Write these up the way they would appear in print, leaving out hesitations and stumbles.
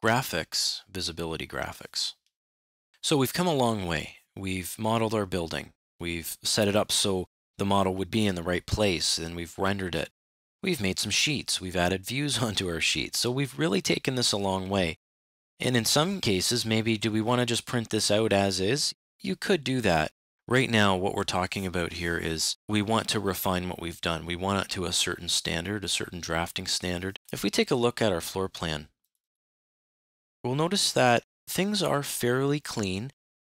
graphics, visibility graphics. So we've come a long way. We've modeled our building. We've set it up so the model would be in the right place, and we've rendered it. We've made some sheets. We've added views onto our sheets. So we've really taken this a long way. And in some cases, maybe do we want to just print this out as is? You could do that. Right now, what we're talking about here is we want to refine what we've done. We want it to a certain standard, a certain drafting standard. If we take a look at our floor plan, we'll notice that things are fairly clean.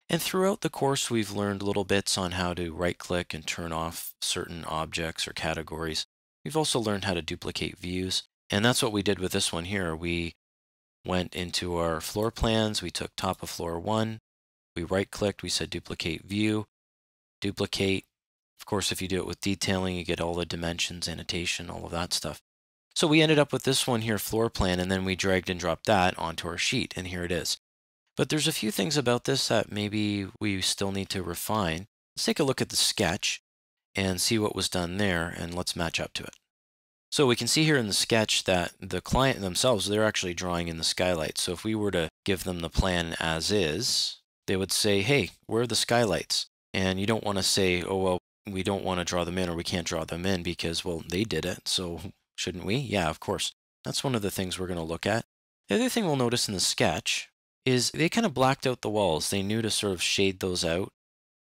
And throughout the course, we've learned little bits on how to right-click and turn off certain objects or categories. We've also learned how to duplicate views. And that's what we did with this one here. We went into our floor plans. We took top of floor 1. We right-clicked. We said duplicate view. Duplicate. Of course, if you do it with detailing, you get all the dimensions, annotation, all of that stuff. So we ended up with this one here, floor plan, and then we dragged and dropped that onto our sheet, and here it is. But there's a few things about this that maybe we still need to refine. Let's take a look at the sketch and see what was done there, and let's match up to it. So we can see here in the sketch that the client themselves, they're actually drawing in the skylights. So if we were to give them the plan as is, they would say, hey, where are the skylights? And you don't want to say, oh, well, we don't want to draw them in, or we can't draw them in because, well, they did it, so shouldn't we? Yeah, of course. That's one of the things we're going to look at. The other thing we'll notice in the sketch is they kind of blacked out the walls. They knew to sort of shade those out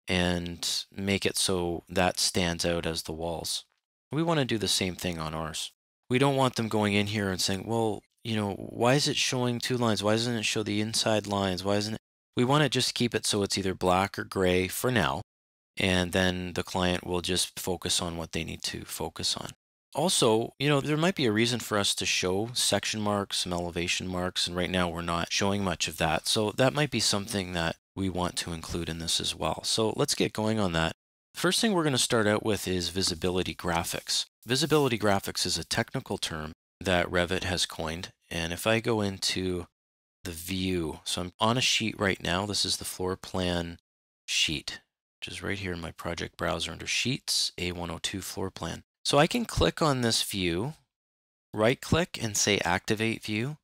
and make it so that stands out as the walls. We want to do the same thing on ours. We don't want them going in here and saying, well, you know, why is it showing 2 lines? Why doesn't it show the inside lines? Why isn't it? We want to just keep it so it's either black or gray for now, and then the client will just focus on what they need to focus on. Also, you know, there might be a reason for us to show section marks, some elevation marks, and right now we're not showing much of that. So that might be something that we want to include in this as well. So let's get going on that. First thing we're going to start out with is visibility graphics. Visibility graphics is a technical term that Revit has coined. And if I go into the view, so I'm on a sheet right now. This is the floor plan sheet, which is right here in my project browser under Sheets, A102 floor plan. So I can click on this view, right-click and say Activate View,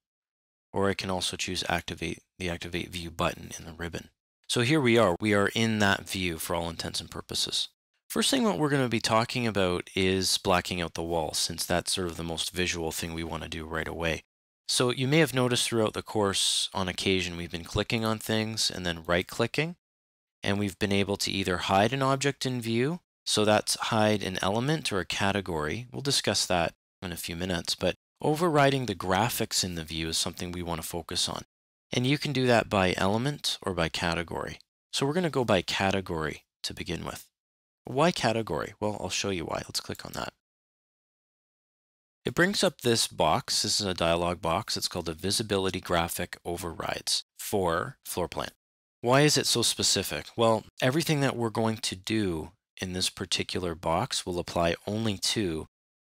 or I can also choose Activate the Activate View button in the ribbon. So here we are in that view for all intents and purposes. First thing what we're going to be talking about is blacking out the walls, since that's sort of the most visual thing we want to do right away. So you may have noticed throughout the course, on occasion, we've been clicking on things and then right-clicking, and we've been able to either hide an object in view, so that's hide an element or a category. We'll discuss that in a few minutes, but overriding the graphics in the view is something we want to focus on. And you can do that by element or by category. So we're going to go by category to begin with. Why category? Well, I'll show you why. Let's click on that. It brings up this box. This is a dialog box. It's called the Visibility Graphic Overrides for floor plan. Why is it so specific? Well, everything that we're going to do in this particular box will apply only to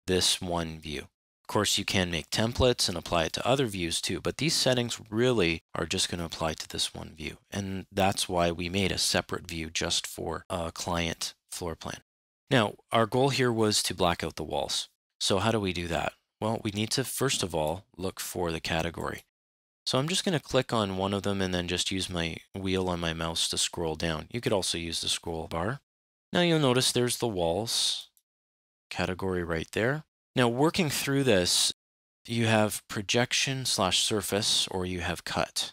this one view. Of course, you can make templates and apply it to other views too, but these settings really are just going to apply to this one view. And that's why we made a separate view just for a client floor plan. Now, our goal here was to black out the walls. So how do we do that? Well, we need to first of all look for the category. So I'm just going to click on one of them and then just use my wheel on my mouse to scroll down. You could also use the scroll bar. Now you'll notice there's the walls category right there. Now working through this, you have projection/surface or you have cut.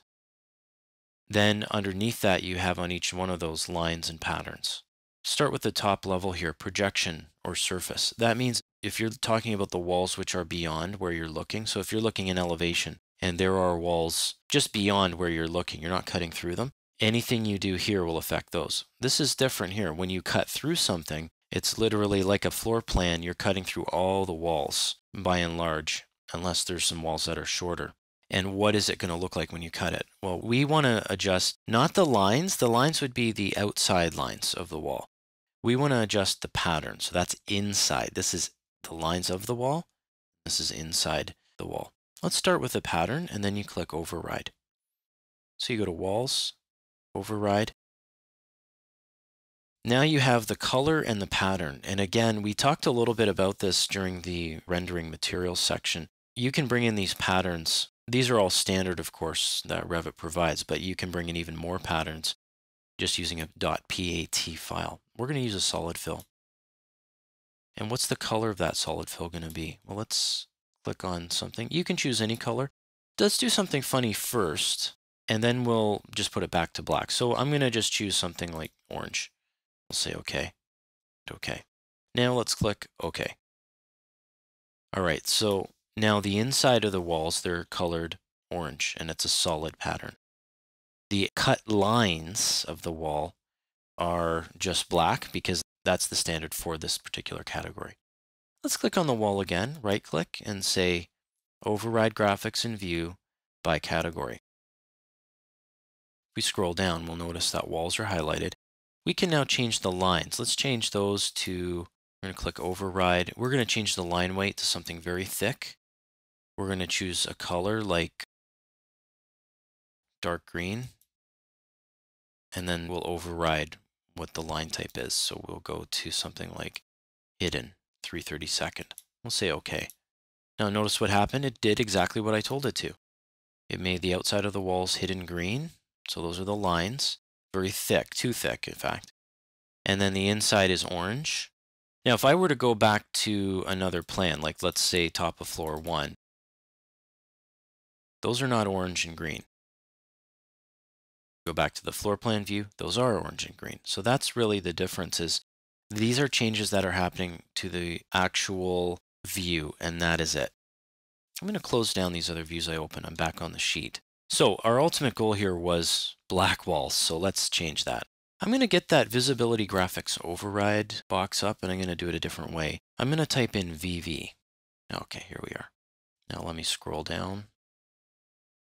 Then underneath that you have on each one of those lines and patterns. Start with the top level here, projection or surface. That means if you're talking about the walls which are beyond where you're looking, so if you're looking in elevation and there are walls just beyond where you're looking, you're not cutting through them, anything you do here will affect those. This is different here. When you cut through something, it's literally like a floor plan. You're cutting through all the walls by and large, unless there's some walls that are shorter. And what is it going to look like when you cut it? Well, we want to adjust not the lines. The lines would be the outside lines of the wall. We want to adjust the pattern. So that's inside. This is the lines of the wall. This is inside the wall. Let's start with the pattern, and then you click Override. So you go to Walls, Override. Now you have the color and the pattern. And again, we talked a little bit about this during the rendering materials section. You can bring in these patterns These are all standard, of course, that Revit provides, but you can bring in even more patterns just using a .pat file. We're going to use a solid fill. And what's the color of that solid fill going to be? Well, let's click on something. You can choose any color. Let's do something funny first, and then we'll just put it back to black. So I'm going to just choose something like orange. We'll say OK. OK. Now let's click OK. All right, so now the inside of the walls, they're colored orange, and it's a solid pattern. The cut lines of the wall are just black because that's the standard for this particular category. Let's click on the wall again, right-click, and say Override Graphics in View by Category. If we scroll down, we'll notice that walls are highlighted. We can now change the lines. Let's change those to, we're going to click Override. We're going to change the line weight to something very thick. We're going to choose a color like dark green, and then we'll override what the line type is. So we'll go to something like hidden 3/32. We'll say OK. Now notice what happened. It did exactly what I told it to. It made the outside of the walls hidden green. So those are the lines, very thick, too thick, in fact. And then the inside is orange. Now, if I were to go back to another plan, like let's say top of floor 1, those are not orange and green. Go back to the floor plan view, those are orange and green. So that's really the difference. Is these are changes that are happening to the actual view, and that is it. I'm going to close down these other views I opened. I'm back on the sheet. So our ultimate goal here was black walls, so let's change that. I'm going to get that visibility graphics override box up, and I'm going to do it a different way. I'm going to type in VV. Okay, here we are. Now let me scroll down.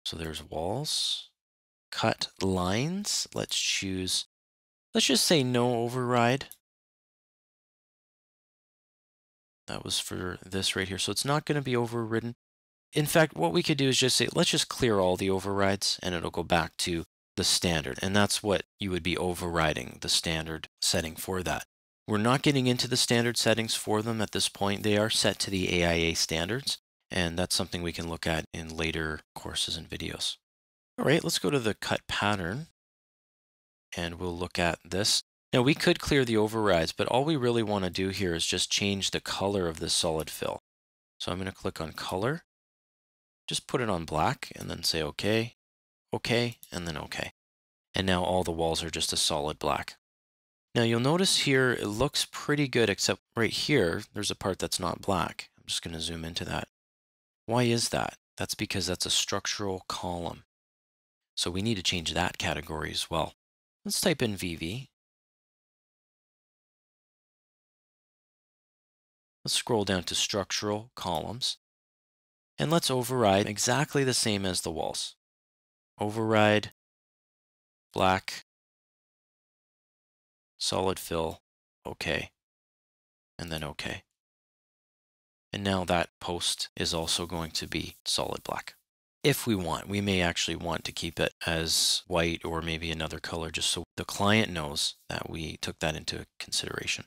So there's walls, cut lines. Let's just say no override. That was for this right here. So it's not going to be overridden. In fact, what we could do is just say, let's just clear all the overrides, and it'll go back to the standard. And that's what you would be overriding, the standard setting for that. We're not getting into the standard settings for them at this point. They are set to the AIA standards, and that's something we can look at in later courses and videos. All right, let's go to the cut pattern, and we'll look at this. Now, we could clear the overrides, but all we really want to do here is just change the color of this solid fill. So I'm going to click on color, just put it on black, and then say OK, OK, and then OK. And now all the walls are just a solid black. Now you'll notice here it looks pretty good, except right here, there's a part that's not black. I'm just going to zoom into that. Why is that? That's because that's a structural column. So we need to change that category as well. Let's type in VV. Let's scroll down to structural columns. And let's override exactly the same as the walls. Override, black, solid fill, OK, and then OK. And now that post is also going to be solid black. If we want, we may actually want to keep it as white or maybe another color, just so the client knows that we took that into consideration.